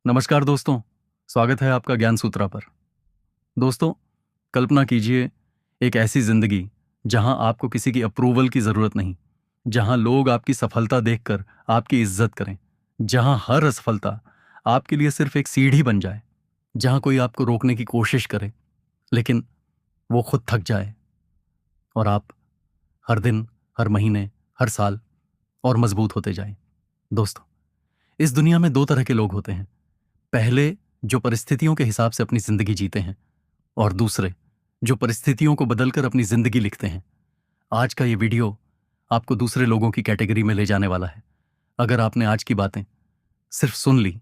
नमस्कार दोस्तों, स्वागत है आपका ज्ञान सूत्रा पर। दोस्तों, कल्पना कीजिए एक ऐसी जिंदगी जहां आपको किसी की अप्रूवल की जरूरत नहीं, जहां लोग आपकी सफलता देखकर आपकी इज्जत करें, जहां हर असफलता आपके लिए सिर्फ एक सीढ़ी बन जाए, जहां कोई आपको रोकने की कोशिश करे लेकिन वो खुद थक जाए और आप हर दिन, हर महीने, हर साल और मजबूत होते जाएं। दोस्तों, इस दुनिया में दो तरह के लोग होते हैं। पहले, जो परिस्थितियों के हिसाब से अपनी जिंदगी जीते हैं, और दूसरे जो परिस्थितियों को बदलकर अपनी जिंदगी लिखते हैं। आज का ये वीडियो आपको दूसरे लोगों की कैटेगरी में ले जाने वाला है। अगर आपने आज की बातें सिर्फ सुन ली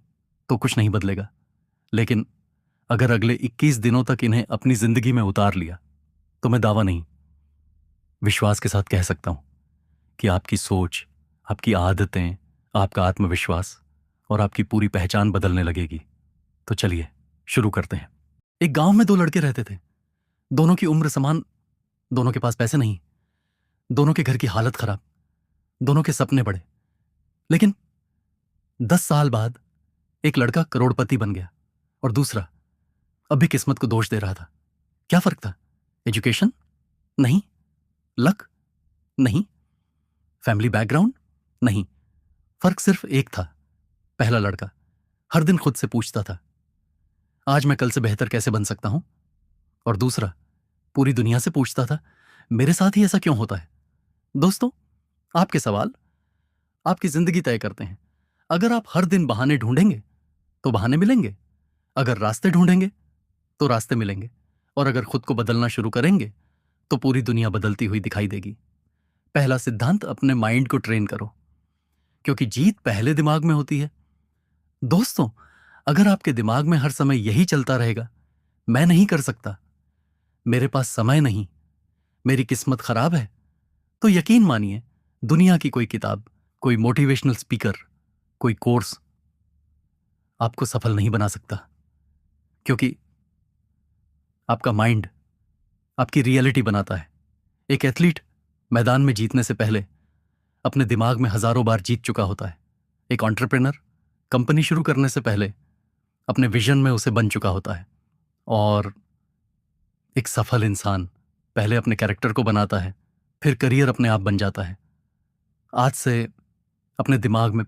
तो कुछ नहीं बदलेगा, लेकिन अगर अगले 21 दिनों तक इन्हें अपनी जिंदगी में उतार लिया तो मैं दावा नहीं, विश्वास के साथ कह सकता हूं कि आपकी सोच, आपकी आदतें, आपका आत्मविश्वास और आपकी पूरी पहचान बदलने लगेगी। तो चलिए शुरू करते हैं। एक गांव में दो लड़के रहते थे। दोनों की उम्र समान, दोनों के पास पैसे नहीं, दोनों के घर की हालत खराब, दोनों के सपने बड़े। लेकिन 10 साल बाद एक लड़का करोड़पति बन गया और दूसरा अब भी किस्मत को दोष दे रहा था। क्या फर्क था? एजुकेशन? नहीं। लक? नहीं। Family background? नहीं। फर्क सिर्फ एक था। पहला लड़का हर दिन खुद से पूछता था, आज मैं कल से बेहतर कैसे बन सकता हूं? और दूसरा पूरी दुनिया से पूछता था, मेरे साथ ही ऐसा क्यों होता है? दोस्तों, आपके सवाल आपकी जिंदगी तय करते हैं। अगर आप हर दिन बहाने ढूंढेंगे तो बहाने मिलेंगे, अगर रास्ते ढूंढेंगे तो रास्ते मिलेंगे, और अगर खुद को बदलना शुरू करेंगे तो पूरी दुनिया बदलती हुई दिखाई देगी। पहला सिद्धांत, अपने माइंड को ट्रेन करो, क्योंकि जीत पहले दिमाग में होती है। दोस्तों, अगर आपके दिमाग में हर समय यही चलता रहेगा, मैं नहीं कर सकता, मेरे पास समय नहीं, मेरी किस्मत खराब है, तो यकीन मानिए दुनिया की कोई किताब, कोई मोटिवेशनल स्पीकर, कोई कोर्स आपको सफल नहीं बना सकता, क्योंकि आपका माइंड आपकी रियलिटी बनाता है। एक एथलीट मैदान में जीतने से पहले अपने दिमाग में हजारों बार जीत चुका होता है। एक एंटरप्रेन्योर कंपनी शुरू करने से पहले अपने विजन में उसे बन चुका होता है। और एक सफल इंसान पहले अपने कैरेक्टर को बनाता है, फिर करियर अपने आप बन जाता है। आज से अपने दिमाग में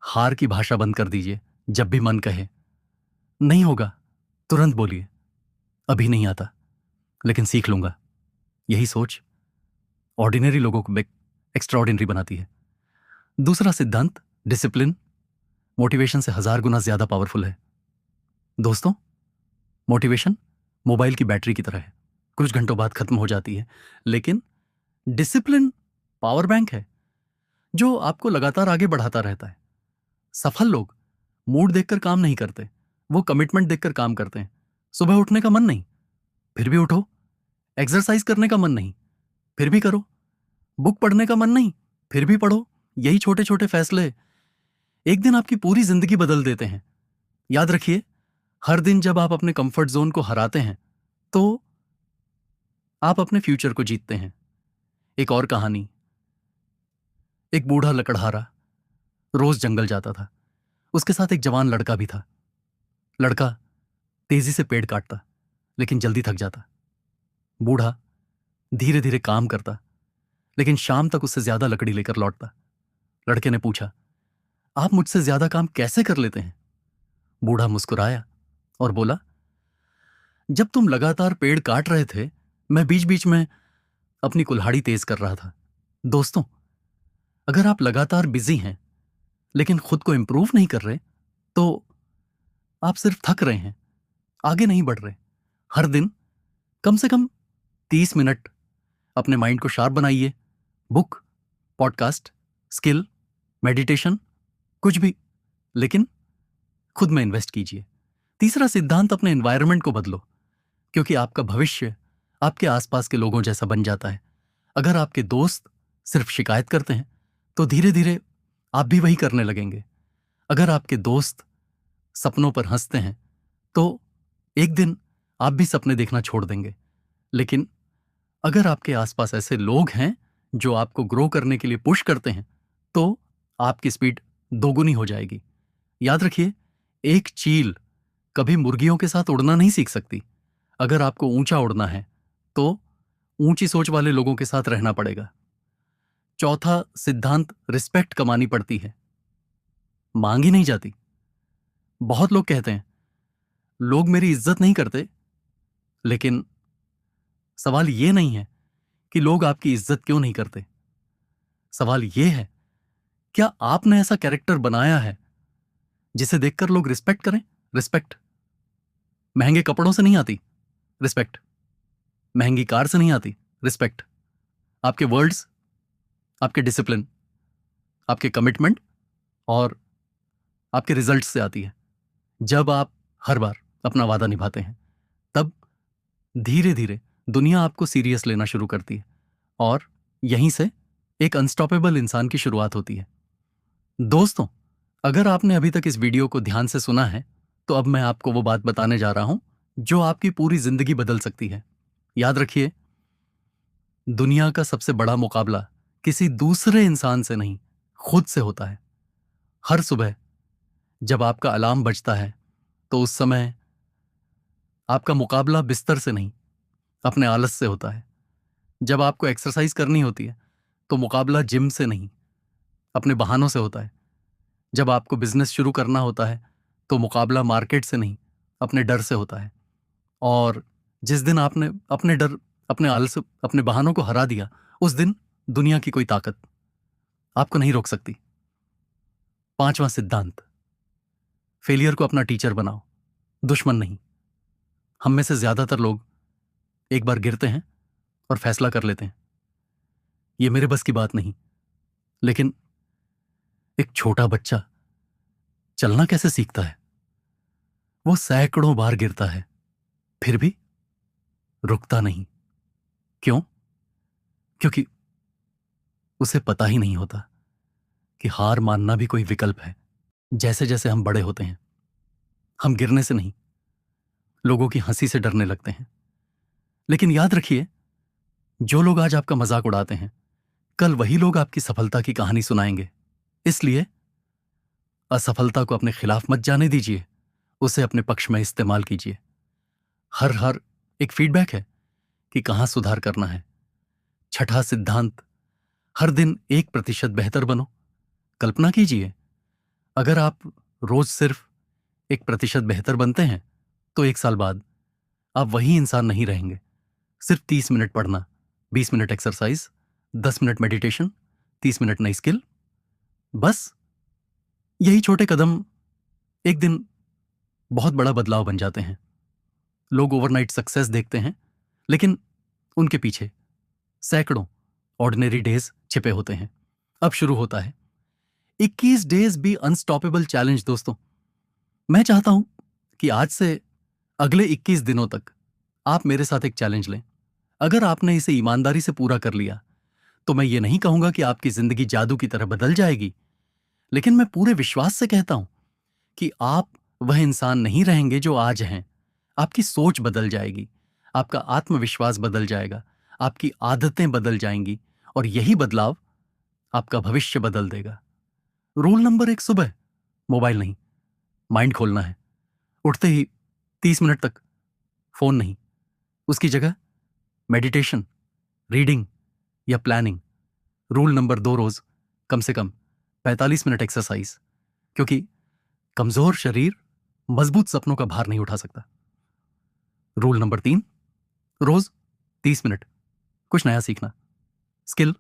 हार की भाषा बंद कर दीजिए। जब भी मन कहे नहीं होगा, तुरंत बोलिए, अभी नहीं आता लेकिन सीख लूंगा। यही सोच ऑर्डिनरी लोगों को एक्स्ट्राऑर्डिनरी बनाती है। दूसरा सिद्धांत, डिसिप्लिन, मोटिवेशन से 1000 गुना ज्यादा पावरफुल है। दोस्तों, मोटिवेशन मोबाइल की बैटरी की तरह है, कुछ घंटों बाद खत्म हो जाती है, लेकिन डिसिप्लिन पावर बैंक है जो आपको लगातार आगे बढ़ाता रहता है। सफल लोग मूड देखकर काम नहीं करते, वो कमिटमेंट देखकर काम करते हैं। सुबह उठने का मन नहीं, फिर भी उठो। एक्सरसाइज करने का मन नहीं, फिर भी करो। बुक पढ़ने का मन नहीं, फिर भी पढ़ो। यही छोटे छोटे फैसले एक दिन आपकी पूरी जिंदगी बदल देते हैं। याद रखिए, हर दिन जब आप अपने कंफर्ट जोन को हराते हैं तो आप अपने फ्यूचर को जीतते हैं। एक और कहानी, एक बूढ़ा लकड़हारा रोज जंगल जाता था। उसके साथ एक जवान लड़का भी था। लड़का तेजी से पेड़ काटता लेकिन जल्दी थक जाता। बूढ़ा धीरे धीरे काम करता लेकिन शाम तक उससे ज्यादा लकड़ी लेकर लौटता। लड़के ने पूछा, आप मुझसे ज्यादा काम कैसे कर लेते हैं? बूढ़ा मुस्कुराया और बोला, जब तुम लगातार पेड़ काट रहे थे, मैं बीच बीच में अपनी कुल्हाड़ी तेज कर रहा था। दोस्तों, अगर आप लगातार बिजी हैं लेकिन खुद को इंप्रूव नहीं कर रहे तो आप सिर्फ थक रहे हैं, आगे नहीं बढ़ रहे। हर दिन कम से कम 30 मिनट अपने माइंड को शार्प बनाइए। बुक, पॉडकास्ट, स्किल, मेडिटेशन, कुछ भी, लेकिन खुद में इन्वेस्ट कीजिए। तीसरा सिद्धांत, अपने एनवायरनमेंट को बदलो, क्योंकि आपका भविष्य आपके आसपास के लोगों जैसा बन जाता है। अगर आपके दोस्त सिर्फ शिकायत करते हैं तो धीरे धीरे आप भी वही करने लगेंगे। अगर आपके दोस्त सपनों पर हंसते हैं तो एक दिन आप भी सपने देखना छोड़ देंगे। लेकिन अगर आपके आसपास ऐसे लोग हैं जो आपको ग्रो करने के लिए पुश करते हैं तो आपकी स्पीड दोगुनी हो जाएगी। याद रखिए, एक चील कभी मुर्गियों के साथ उड़ना नहीं सीख सकती। अगर आपको ऊंचा उड़ना है तो ऊंची सोच वाले लोगों के साथ रहना पड़ेगा। चौथा सिद्धांत, रिस्पेक्ट कमानी पड़ती है, मांगी नहीं जाती। बहुत लोग कहते हैं लोग मेरी इज्जत नहीं करते, लेकिन सवाल यह नहीं है कि लोग आपकी इज्जत क्यों नहीं करते। सवाल यह है, क्या आपने ऐसा कैरेक्टर बनाया है जिसे देखकर लोग रिस्पेक्ट करें? रिस्पेक्ट महंगे कपड़ों से नहीं आती, रिस्पेक्ट महंगी कार से नहीं आती, रिस्पेक्ट आपके वर्ड्स, आपके डिसिप्लिन, आपके कमिटमेंट और आपके रिजल्ट से आती है। जब आप हर बार अपना वादा निभाते हैं, तब धीरे धीरे दुनिया आपको सीरियस लेना शुरू करती है और यहीं से एक अनस्टॉपेबल इंसान की शुरुआत होती है। दोस्तों, अगर आपने अभी तक इस वीडियो को ध्यान से सुना है तो अब मैं आपको वो बात बताने जा रहा हूं जो आपकी पूरी जिंदगी बदल सकती है। याद रखिए, दुनिया का सबसे बड़ा मुकाबला किसी दूसरे इंसान से नहीं, खुद से होता है। हर सुबह जब आपका अलार्म बजता है तो उस समय आपका मुकाबला बिस्तर से नहीं, अपने आलस से होता है। जब आपको एक्सरसाइज करनी होती है तो मुकाबला जिम से नहीं, अपने बहानों से होता है। जब आपको बिजनेस शुरू करना होता है तो मुकाबला मार्केट से नहीं, अपने डर से होता है। और जिस दिन आपने अपने डर, अपने आलस, अपने बहानों को हरा दिया, उस दिन दुनिया की कोई ताकत आपको नहीं रोक सकती। पांचवा सिद्धांत, फेलियर को अपना टीचर बनाओ, दुश्मन नहीं। हम में से ज्यादातर लोग एक बार गिरते हैं और फैसला कर लेते हैं ये मेरे बस की बात नहीं। लेकिन एक छोटा बच्चा चलना कैसे सीखता है? वो सैकड़ों बार गिरता है, फिर भी रुकता नहीं। क्यों? क्योंकि उसे पता ही नहीं होता कि हार मानना भी कोई विकल्प है। जैसे जैसे हम बड़े होते हैं, हम गिरने से नहीं, लोगों की हंसी से डरने लगते हैं। लेकिन याद रखिए, जो लोग आज आपका मजाक उड़ाते हैं, कल वही लोग आपकी सफलता की कहानी सुनाएंगे। इसलिए असफलता को अपने खिलाफ मत जाने दीजिए, उसे अपने पक्ष में इस्तेमाल कीजिए। हर एक फीडबैक है कि कहां सुधार करना है। छठा सिद्धांत, हर दिन 1% बेहतर बनो। कल्पना कीजिए, अगर आप रोज सिर्फ 1% बेहतर बनते हैं तो 1 साल बाद आप वही इंसान नहीं रहेंगे। सिर्फ 30 मिनट पढ़ना, 20 minute exercise, 10 minute meditation, 30 minute नई स्किल, बस यही छोटे कदम एक दिन बहुत बड़ा बदलाव बन जाते हैं। लोग ओवरनाइट सक्सेस देखते हैं, लेकिन उनके पीछे सैकड़ों ऑर्डिनरी डेज छिपे होते हैं। अब शुरू होता है 21 डेज बी अनस्टॉपेबल चैलेंज। दोस्तों, मैं चाहता हूं कि आज से अगले 21 दिनों तक आप मेरे साथ एक चैलेंज लें। अगर आपने इसे ईमानदारी से पूरा कर लिया तो मैं ये नहीं कहूंगा कि आपकी जिंदगी जादू की तरह बदल जाएगी, लेकिन मैं पूरे विश्वास से कहता हूं कि आप वह इंसान नहीं रहेंगे जो आज हैं। आपकी सोच बदल जाएगी, आपका आत्मविश्वास बदल जाएगा, आपकी आदतें बदल जाएंगी और यही बदलाव आपका भविष्य बदल देगा। रूल नंबर 1, सुबह मोबाइल नहीं, माइंड खोलना है। उठते ही 30 मिनट तक फोन नहीं, उसकी जगह मेडिटेशन, रीडिंग या प्लानिंग। रूल नंबर 2, रोज कम से कम 45 मिनट एक्सरसाइज, क्योंकि कमजोर शरीर मजबूत सपनों का भार नहीं उठा सकता। रूल नंबर 3, रोज 30 मिनट कुछ नया सीखना, स्किल,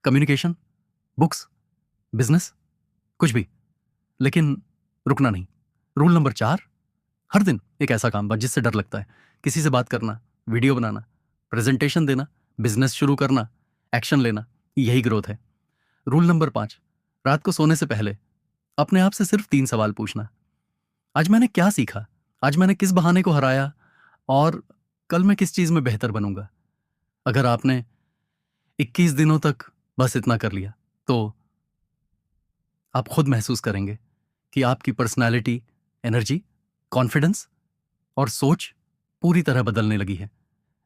कम्युनिकेशन, बुक्स, बिजनेस, कुछ भी, लेकिन रुकना नहीं। रूल नंबर 4, हर दिन एक ऐसा काम जिससे डर लगता है, किसी से बात करना, वीडियो बनाना, प्रेजेंटेशन देना, बिजनेस शुरू करना, एक्शन लेना, यही ग्रोथ है। रूल नंबर 5, रात को सोने से पहले अपने आप से सिर्फ 3 सवाल पूछना। आज मैंने क्या सीखा, आज मैंने किस बहाने को हराया और कल मैं किस चीज में बेहतर बनूंगा। अगर आपने 21 दिनों तक बस इतना कर लिया तो आप खुद महसूस करेंगे कि आपकी पर्सनालिटी, एनर्जी, कॉन्फिडेंस और सोच पूरी तरह बदलने लगी है।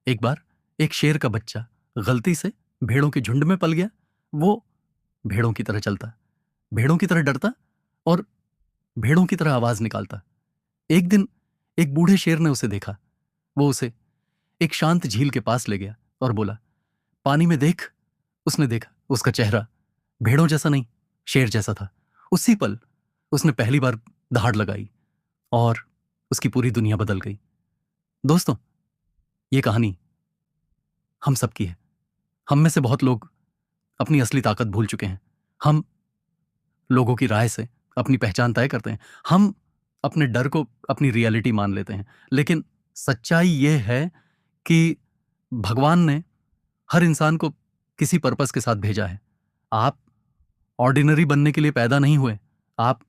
एक बार एक शेर का बच्चा गलती से भेड़ों के झुंड में पल गया। वो भेड़ों की तरह चलता, भेड़ों की तरह डरता और भेड़ों की तरह आवाज निकालता, एक दिन एक बूढ़े शेर ने उसे देखा। वो उसे एक शांत झील के पास ले गया और बोला, पानी में देख। उसने देखा, उसका चेहरा भेड़ों जैसा नहीं, शेर जैसा था। उसी पल उसने पहली बार दहाड़ लगाई और उसकी पूरी दुनिया बदल गई। दोस्तों, ये कहानी हम सबकी है। हम में से बहुत लोग अपनी असली ताकत भूल चुके हैं। हम लोगों की राय से अपनी पहचान तय करते हैं। हम अपने डर को अपनी रियलिटी मान लेते हैं। लेकिन सच्चाई यह है कि भगवान ने हर इंसान को किसी पर्पस के साथ भेजा है। आप ऑर्डिनरी बनने के लिए पैदा नहीं हुए। आप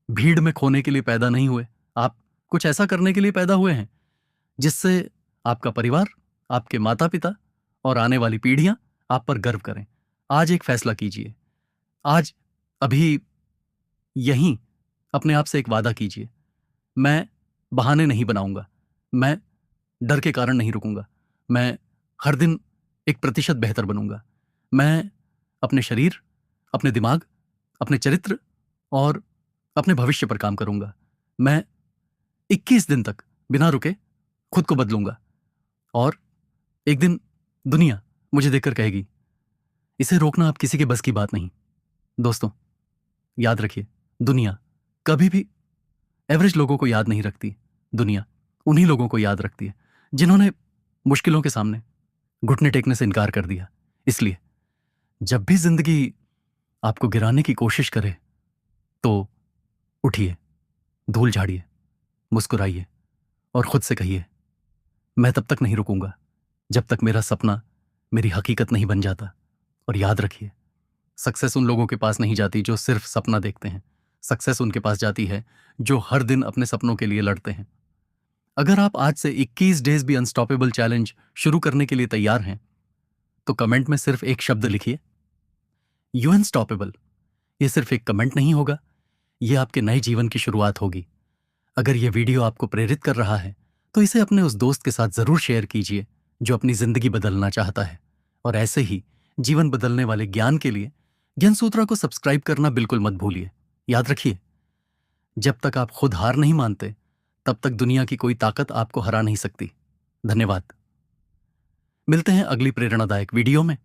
भीड़ में खोने के लिए पैदा नहीं हुए। आप कुछ ऐसा करने के लिए पैदा हुए हैं जिससे आपका परिवार, आपके माता पिता और आने वाली पीढ़ियां आप पर गर्व करें। आज एक फैसला कीजिए। आज अभी यहीं अपने आप से एक वादा कीजिए। मैं बहाने नहीं बनाऊंगा। मैं डर के कारण नहीं रुकूंगा। मैं हर दिन 1% बेहतर बनूंगा। मैं अपने शरीर, अपने दिमाग, अपने चरित्र और अपने भविष्य पर काम करूंगा। मैं 21 दिन तक बिना रुके खुद को बदलूंगा और एक दिन दुनिया मुझे देखकर कहेगी, इसे रोकना अब किसी के बस की बात नहीं। दोस्तों, याद रखिए, दुनिया कभी भी एवरेज लोगों को याद नहीं रखती। दुनिया उन्हीं लोगों को याद रखती है जिन्होंने मुश्किलों के सामने घुटने टेकने से इनकार कर दिया। इसलिए जब भी जिंदगी आपको गिराने की कोशिश करे तो उठिए, धूल झाड़िए, मुस्कुराइए और खुद से कहिए, मैं तब तक नहीं रुकूंगा जब तक मेरा सपना मेरी हकीकत नहीं बन जाता। और याद रखिए, सक्सेस उन लोगों के पास नहीं जाती जो सिर्फ सपना देखते हैं। सक्सेस उनके पास जाती है जो हर दिन अपने सपनों के लिए लड़ते हैं। अगर आप आज से 21 डेज भी अनस्टॉपेबल चैलेंज शुरू करने के लिए तैयार हैं तो कमेंट में सिर्फ एक शब्द लिखिए, यू अनस्टॉपेबल। ये सिर्फ एक कमेंट नहीं होगा, ये आपके नए जीवन की शुरुआत होगी। अगर ये वीडियो आपको प्रेरित कर रहा है तो इसे अपने उस दोस्त के साथ जरूर शेयर कीजिए जो अपनी जिंदगी बदलना चाहता है। और ऐसे ही जीवन बदलने वाले ज्ञान के लिए ज्ञान सूत्रा को सब्सक्राइब करना बिल्कुल मत भूलिए। याद रखिए, जब तक आप खुद हार नहीं मानते तब तक दुनिया की कोई ताकत आपको हरा नहीं सकती। धन्यवाद। मिलते हैं अगली प्रेरणादायक वीडियो में।